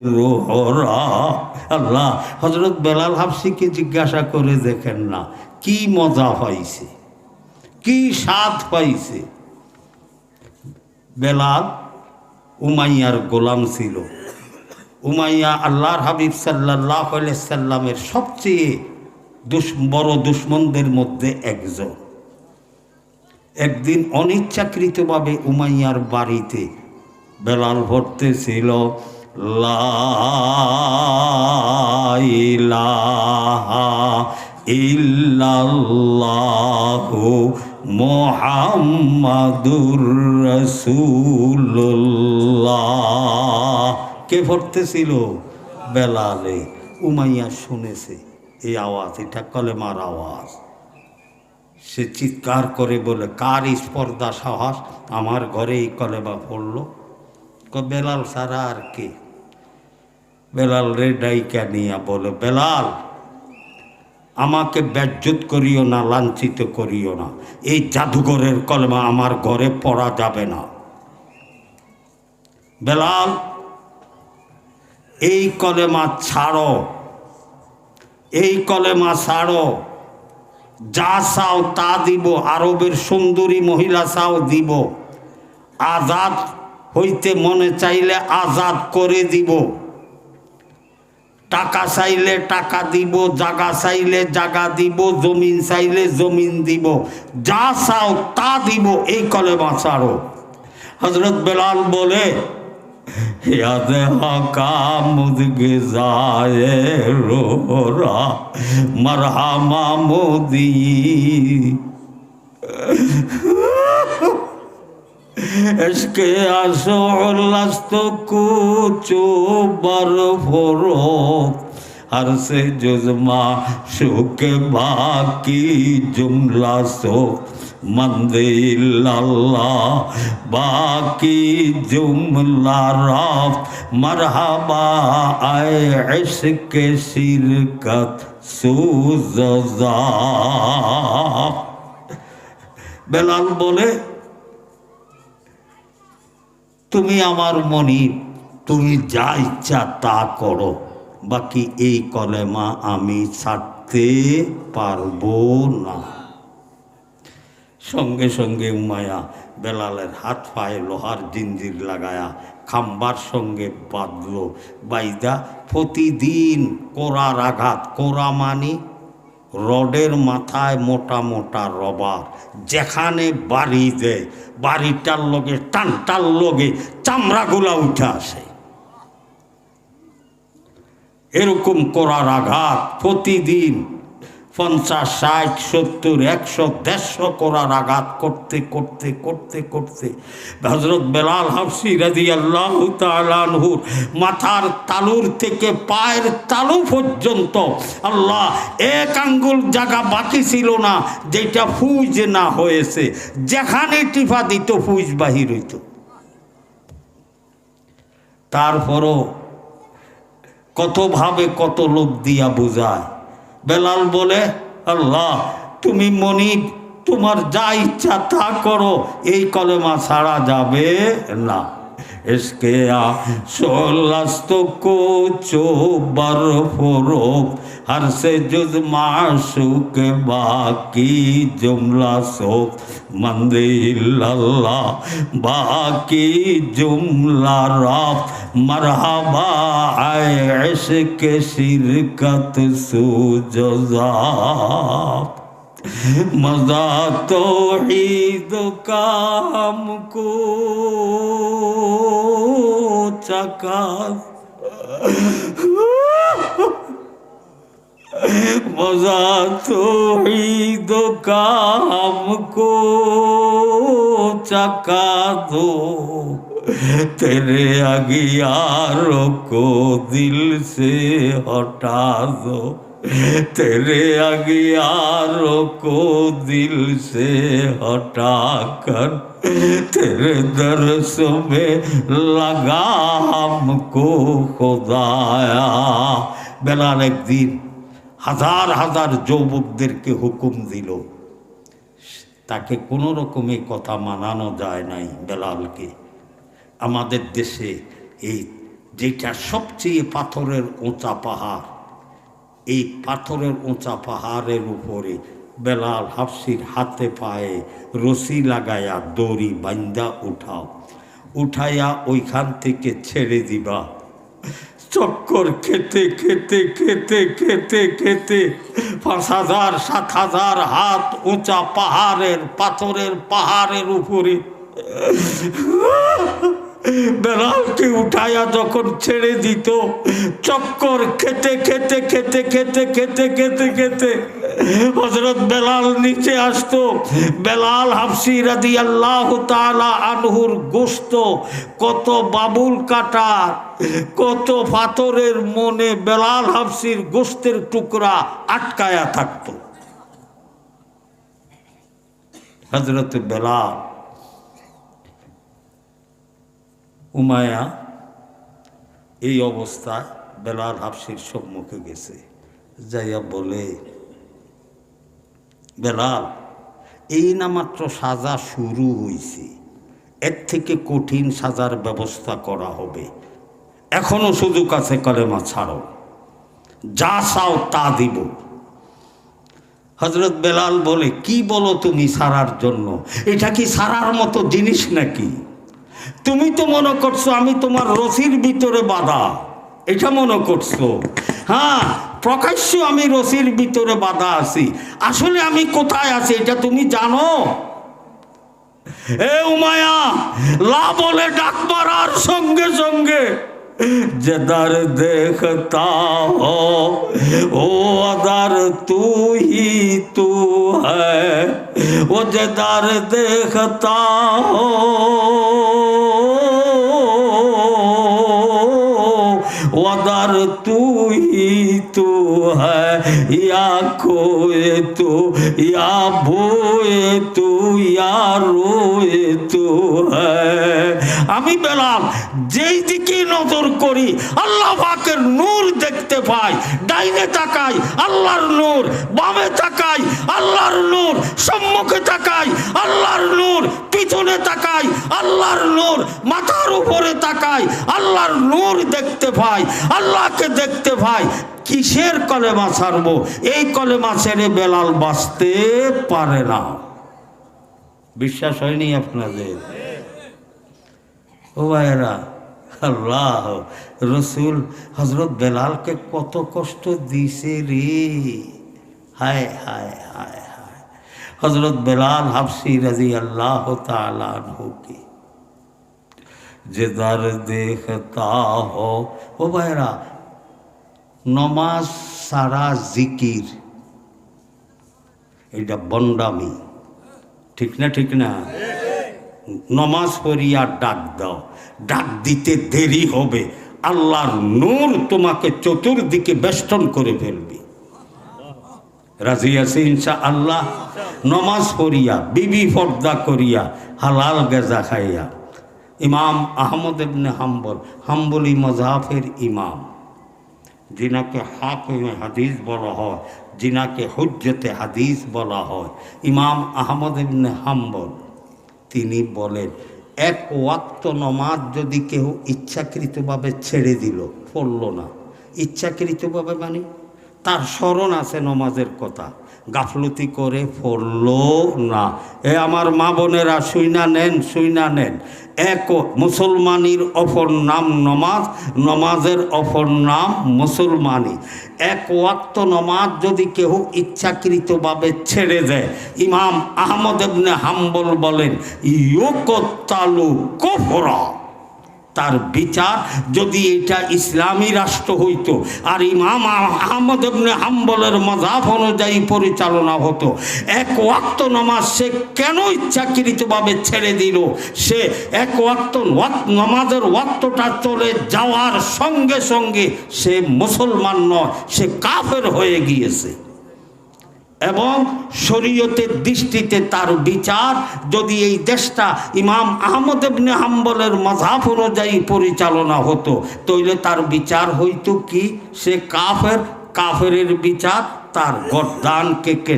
রোহরা আল্লাহ হযরত বেলাল হাবশিকে জিজ্ঞাসা করে দেখেন না কি মজা পাইছে, কি স্বাদ পাইছে। বেলাল উমাইয়ার গোলাম ছিল। উমাইয়া আল্লাহর হাবিব সাল্লাল্লাহু আলাইহি সাল্লামের সবচেয়ে বড় দুশমনদের মধ্যে একজন। একদিন অনিচ্ছাকৃতভাবে উমাইয়ার বাড়িতে বেলাল পড়তেছিল লা ইলাহা ইল্লাল্লাহু মুহাম্মাদুর রাসূলুল্লাহ। কে পড়তেছিল? বেলালে। উমাইয়া শুনেছে এই আওয়াজ, এটা কলেমার আওয়াজ। সে চিৎকার করে বলে, কার স্পর্ধা সাহস আমার ঘরে এই কলেমা পড়ল? বেলাল সারা আর কে? বেলাল রে ডাইকা নিয়া বলে, বেলাল আমাকে বেজ্জত করিও না, লাঞ্ছিত করিও না। এই জাদুঘরের কলেমা আমার ঘরে পড়া যাবে না। বেলাল এই কলেমা ছাড়ো, এই কলেমা ছাড়ো। যা চাও তা দিব, আরবের সুন্দরী মহিলা চাও দিব, আজাদ হইতে মনে চাইলে আজাদ করে দিব, টাকা চাইলে টাকা দিব, জাগা চাইলে জাগা দিব, জমিন চাইলে জমিন দিব, যা চাও তা দিব, এই কলেমা ছাড়ো। হযরত বেলাল বলে, याद हका मुझे जाए रोरा मरहमा मोदी इसके आसोलस्त कुचो बरफरो हर से जुज़मा शुके बाकी जुमला सो मंदिल्लाह बाकी जुमला राफ मरहबा आए इश्क शिरकत सुज़ा। बेलाल बोले, তুমি আমার মনিব, তুমি যা ইচ্ছা তা করো, বাকি এই কলেমা আমি ছাড়তে পারবো না। সঙ্গে সঙ্গে উমাইয়া বেলালের হাত পায়ে লোহার জিঞ্জির লাগায়া খাম্বার সঙ্গে বাঁধল। বাইদা প্রতিদিন কোরার আঘাত, কোরা মানি রডের মাথায় মোটা মোটা রবার, যেখানে বাড়ি দেয় বাড়িটার লগে টানটার লগে চামড়াগুলা উঠে আসে। এরকম করার আঘাত প্রতিদিন 50, 60, 70, 100, 150 করার আঘাত করতে করতে করতে করতে হযরত বেলাল হাবশী রাদিয়াল্লাহু তাআলা আনহুর মাথার তালুর থেকে পায়ের তালু পর্যন্ত আল্লাহ এক আঙ্গুল জায়গা বাকি ছিল না যেটা ফুজ না হয়েছে। যেখানে টিফা দিত ফুজ বাহির হইত। তারপরও কতভাবে কত লোক দিয়া বুঝায়। বেলাল বলে, আল্লাহ তুমি মনিব, তোমার যা ইচ্ছা তা করো, এই কলেমা ছাড়া যাবে না। इसके आसोलस्त कुचो बरफरोब हर से जुज माशूक बाकी जुमला सोब मंदिल्लाह बाकी जुमला राफ मरहबा आए इश्क शिरकत सुजज़ा। मज़ा तौहीद का हमको चका, मज़ा तौहीद का हमको चका दो, तेरे अगियारों को दिल से हटा दो, तेरे अगियारों को दिल से हटा कर तेरे दर्स में लगा हमको खुदाया। बेलाल একদিন হাজার হাজার যুবকদেরকে হুকুম দিল, তাকে কোনো রকমে কথা মানানো যায় নাই বেলালকে। আমাদের দেশে এই যেটা সবচেয়ে পাথরের উঁচা পাহাড়। এই পাথরের উঁচা পাহাড়ের উপরে বেলাল হাফসির হাতে পায়ে রশি লাগায়া দড়ি বান্দা উঠাইয়া ওইখান থেকে ছেড়ে দিবা। চক্কর খেতে খেতে খেতে খেতে খেতে ৫,০০০ ৭,০০০ হাত উঁচা পাহাড়ের পাথরের পাহাড়ের উপরে বেলালকে উঠাইয়া যখন ছেড়ে দিত, চক্কর খেতে খেতে খেতে খেতে খেতে খেতে খেতে হযরত বেলাল নিচে আসতো। বেলাল হাফসি রাদিয়াল্লাহু তাআলা আনহুর গোশত কত বাবুল কাটা, কত পাথরের মনে বেলাল হাফসির গোশতের টুকরা আটকায়া থাকতো। হযরত বেলাল উমায়া এই অবস্থায় বেলাল হাফসির সম্মুখে গেছে, যাইয়া বলে, বেলাল, এই না মাত্র সাজা শুরু হয়েছে, এর থেকে কঠিন সাজার ব্যবস্থা করা হবে, এখনো সুযোগ আছে, কলেমা ছাড়ো, যা চাও তা দিব। হযরত বেলাল বলে, কি বলো তুমি সারার জন্য? এটা কি সারার মতো জিনিস নাকি? তুমি তো মনে করছো আমি তোমার রশির ভিতরে বাঁধা, এটা মনে করছো। হ্যাঁ, প্রকাশ্য আমি রশির ভিতরে বাঁধা আছি, আসলে আমি কোথায় আছি এটা তুমি জানো? এ উমায়া, লা বলে ডাক মারার সঙ্গে সঙ্গে जिधर देखता हो वो अदर तू ही तू है, वो जिधर देखता हो वदर तू ही तू है, या खोए तू या भोए तू या रोए तू है। আমি বেলাল যেই দিকে নজর করি আল্লাহ পাকের নূর দেখতে পাই, ডাইনে তাকাই আল্লাহর নূর, বামে তাকাই আল্লাহর নূর, সম্মুখে তাকাই আল্লাহর নূর, পিছনে তাকাই আল্লাহর নূর, মাথার উপরে তাকাই আল্লাহর নূর দেখতে পাই, আল্লাহকে দেখতে পাই। কিসের কলেমা ছাড়বো? এই কলেমা ছেড়ে বেলাল বাঁচতে পারে না। বিশ্বাস হয়নি আপনাদের? ও ভাইয়েরা, আল্লাহ রসুল হযরত বেলালকে কত কষ্ট দিছে রে, হায় হায় হায় হায়। হযরত বেলাল হাফসি রাদিয়াল্লাহু তাআলা আনহু কি जिधर देखता हो। ও ভাইয়েরা, নমাজ সারা জিকির এটা বন্ডামি, ঠিক না? ঠিক না? নমাজ পড়িয়া ডাক দাও, ডাক দিতে দেরি হবে, আল্লাহর নূর তোমাকে চতুর্দিকে বেষ্টন করে ফেলবে। রাজি আছে ইনশাআল্লাহ? নমাজ পড়িয়া, বিবি পর্দা করিয়া, হালাল গেজা খাইয়া। ইমাম আহমদ ইবনে হাম্বলি মযহাবের ইমাম, जिनाके हाकिम হাদিস বলা হয়, जिनाके হুজ্জতে হাদিস বলা হয়, ইমাম আহমদ ইবনে হাম্বল, তিনি বলেন, এক ওয়াক্ত নমাজ যদি কেউ ইচ্ছাকৃতভাবে ছেড়ে দিল, পড়ল না, ইচ্ছাকৃতভাবে মানে তার স্মরণ আছে নমাজের কথা, গাফলতি করে পড়ল না। এ আমার মা বোনেরা শুইনা নেন, এক মুসলমানির অপর নাম নমাজ, নমাজের অপর নাম মুসলমানি। এক ওয়াক্ত নমাজ যদি কেউ ইচ্ছাকৃতভাবে ছেড়ে দেয়, ইমাম আহমদ ইবনে হাম্বল বলেন, ইউকতালু কুফরা, তার বিচার যদি এটা ইসলামী রাষ্ট্র হইতো আর ইমাম আহমদ ইবনে হাম্বলের মাযহাব অনুযায়ী পরিচালনা হতো, এক ওয়াক্ত নামাজ সে কেন ইচ্ছাকৃতভাবে ছেড়ে দিল? সে এক ওয়াক্ত নামাজের ওয়াক্তটা চলে যাওয়ার সঙ্গে সঙ্গে সে মুসলমান নয়, সে কাফের হয়ে গিয়েছে। এবং শরীয়তের দৃষ্টিতে তার বিচার যদি এই দেশটা ইমাম আহমদ ইবনে হাম্বলের মাযহাব অনুযায়ী পরিচালনা হতো, তাইলে তার বিচার হইতো কি? সে কাফের, কাফেরের বিচার তার গর্দানকে কেটে